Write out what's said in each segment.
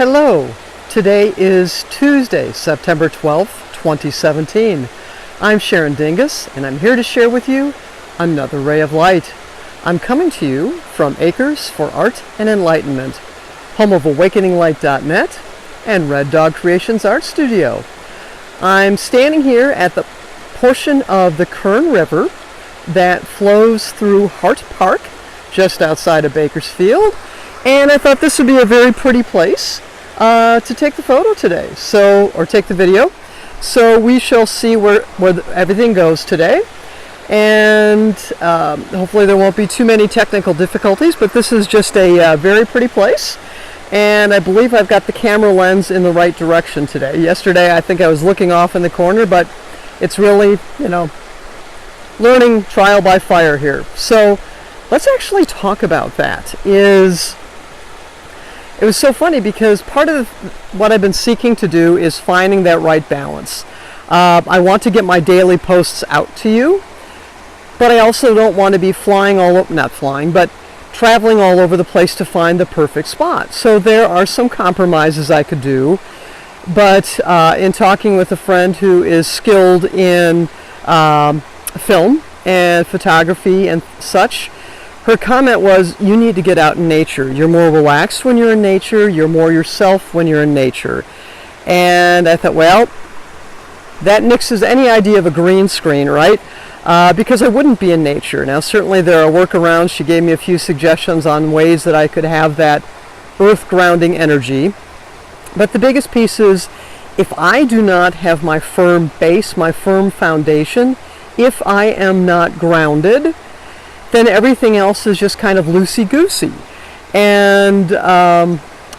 Hello, today is Tuesday, September 12th, 2017. I'm Sharon Dingus, and I'm here to share with you another ray of light. I'm coming to you from Acres for Art and Enlightenment, home of AwakeningLight.net and Red Dog Creations Art Studio. I'm standing here at the portion of the Kern River that flows through Hart Park, just outside of Bakersfield, and I thought this would be a very pretty place to take the photo today, or take the video. So we shall see where everything goes today, and hopefully there won't be too many technical difficulties, but this is just a very pretty place, and I believe I've got the camera lens in the right direction today. Yesterday I think I was looking off in the corner, but it's really, learning trial by fire here. So let's actually talk about that. It was so funny because part of what I've been seeking to do is finding that right balance. I want to get my daily posts out to you, but I also don't want to be traveling all over the place to find the perfect spot. So there are some compromises I could do, but in talking with a friend who is skilled in film and photography and such, her comment was, you need to get out in nature. You're more relaxed when you're in nature. You're more yourself when you're in nature. And I thought, well, that nixes any idea of a green screen, right? Because I wouldn't be in nature. Now, certainly there are workarounds. She gave me a few suggestions on ways that I could have that earth grounding energy. But the biggest piece is, if I do not have my firm base, my firm foundation, if I am not grounded, then everything else is just kind of loosey-goosey. And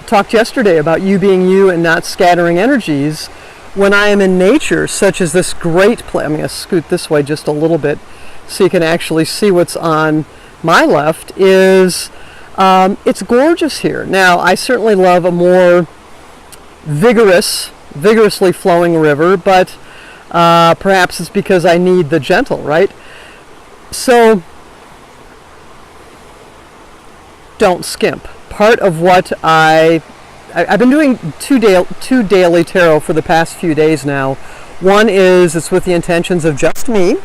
talked yesterday about you being you and not scattering energies. When I am in nature, such as this great place, I'm going to scoot this way just a little bit so you can actually see what's on my left, it's gorgeous here. Now, I certainly love a more vigorously flowing river, but perhaps it's because I need the gentle, right? So don't skimp. Part of what I've been doing two daily tarot for the past few days now. One is it's with the intentions of just me.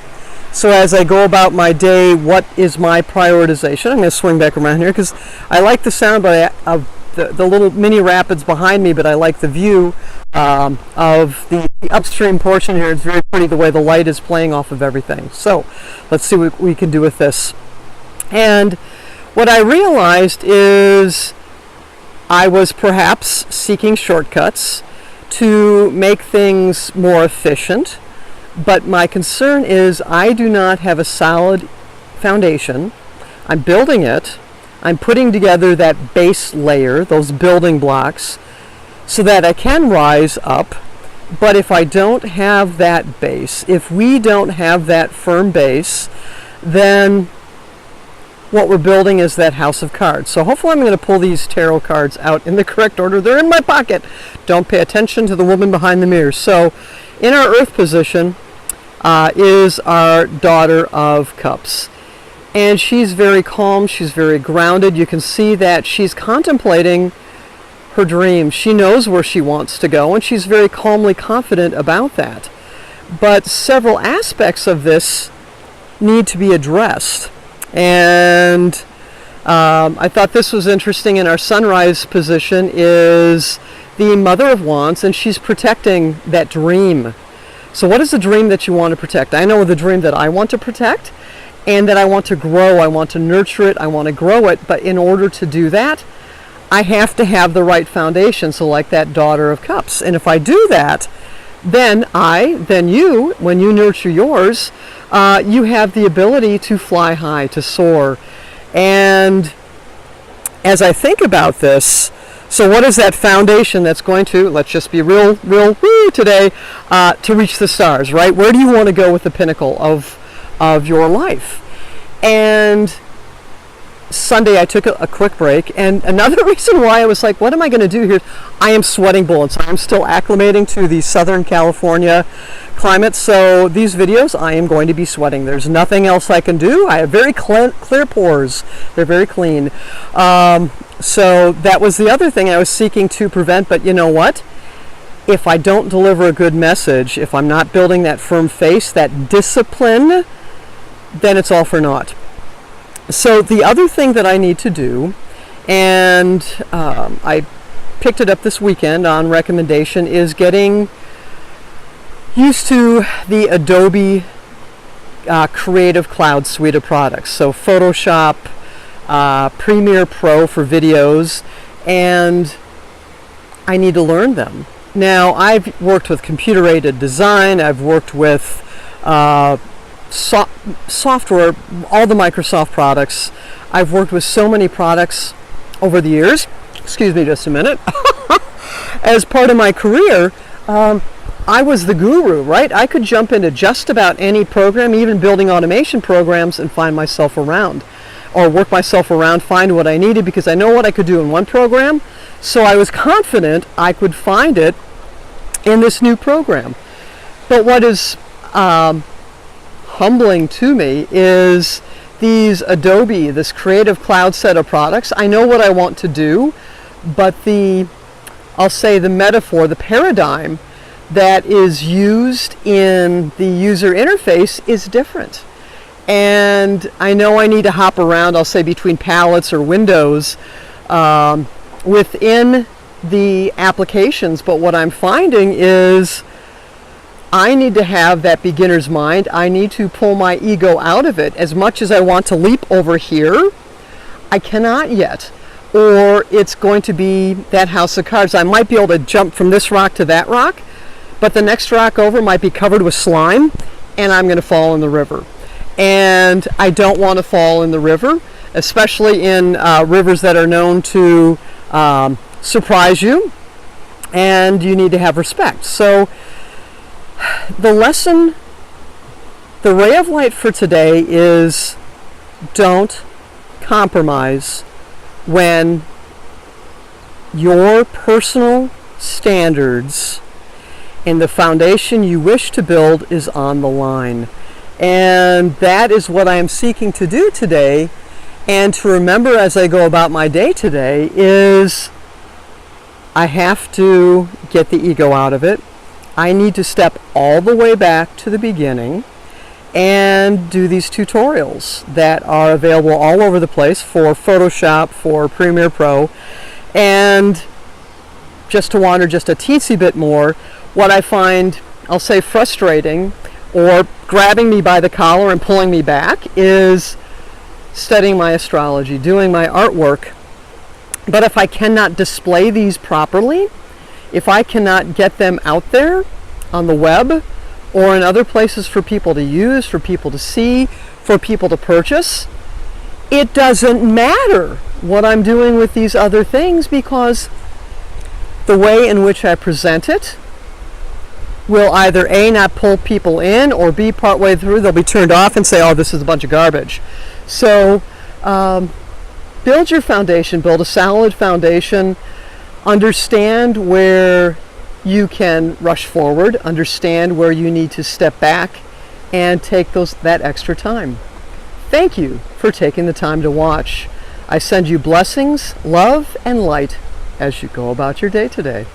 So as I go about my day, what is my prioritization? I'm going to swing back around here because I like the sound of the little mini rapids behind me, but I like the view of the upstream portion here. It's very pretty the way the light is playing off of everything. So let's see what we can do with this. And what I realized is I was perhaps seeking shortcuts to make things more efficient, but my concern is I do not have a solid foundation. I'm building it. I'm putting together that base layer, those building blocks, so that I can rise up. But if I don't have that base, if we don't have that firm base, then what we're building is that house of cards. So hopefully I'm going to pull these tarot cards out in the correct order. They're in my pocket. Don't pay attention to the woman behind the mirror. So in our earth position is our Daughter of Cups. And she's very calm. She's very grounded. You can see that she's contemplating her dreams. She knows where she wants to go, and she's very calmly confident about that. But several aspects of this need to be addressed. And I thought this was interesting. In our sunrise position is the Mother of Wands, and she's protecting that dream. So what is the dream that you want to protect? I know the dream that I want to protect and that I want to grow. I want to nurture it. I want to grow it. But in order to do that, I have to have the right foundation. So like that Daughter of Cups. And if I do that, then you, when you nurture yours, you have the ability to fly high, to soar. And as I think about this, so what is that foundation that's going to, let's just be real woo today, to reach the stars, right? Where do you want to go with the pinnacle of your life? And Sunday I took a quick break, and another reason why I was like, what am I going to do here? I am sweating bullets. I'm still acclimating to the Southern California climate, so these videos I am going to be sweating. There's nothing else I can do. I have very clear pores. They're very clean. So that was the other thing I was seeking to prevent. But you know what? If I don't deliver a good message, if I'm not building that firm face, that discipline, then it's all for naught. So the other thing that I need to do, and I picked it up this weekend on recommendation, is getting used to the Adobe Creative Cloud suite of products. So Photoshop, Premiere Pro for videos, and I need to learn them. Now, I've worked with computer-aided design, I've worked with software, all the Microsoft products. I've worked with so many products over the years. Excuse me just a minute. As part of my career, I was the guru, right? I could jump into just about any program, even building automation programs, and find myself around, or work myself around, find what I needed, because I know what I could do in one program. So I was confident I could find it in this new program. But what is humbling to me is these Adobe, this Creative Cloud set of products. I know what I want to do, but I'll say the metaphor, the paradigm that is used in the user interface is different. And I know I need to hop around, I'll say, between palettes or windows within the applications, but what I'm finding is I need to have that beginner's mind. I need to pull my ego out of it. As much as I want to leap over here, I cannot yet. Or it's going to be that house of cards. I might be able to jump from this rock to that rock, but the next rock over might be covered with slime, and I'm going to fall in the river. And I don't want to fall in the river, especially in rivers that are known to surprise you, and you need to have respect. So the lesson, the ray of light for today is don't compromise when your personal standards and the foundation you wish to build is on the line. And that is what I am seeking to do today, and to remember as I go about my day today is I have to get the ego out of it. I need to step all the way back to the beginning and do these tutorials that are available all over the place for Photoshop, for Premiere Pro. And just to wander just a teensy bit more, what I find, I'll say, frustrating or grabbing me by the collar and pulling me back is studying my astrology, doing my artwork. But if I cannot display these properly, if I cannot get them out there on the web or in other places for people to use, for people to see, for people to purchase, it doesn't matter what I'm doing with these other things, because the way in which I present it will either A, not pull people in, or B, partway through they'll be turned off and say, oh, this is a bunch of garbage. So build your foundation, build a solid foundation, understand where you can rush forward, understand where you need to step back, and take that extra time. Thank you for taking the time to watch. I send you blessings, love, and light as you go about your day today.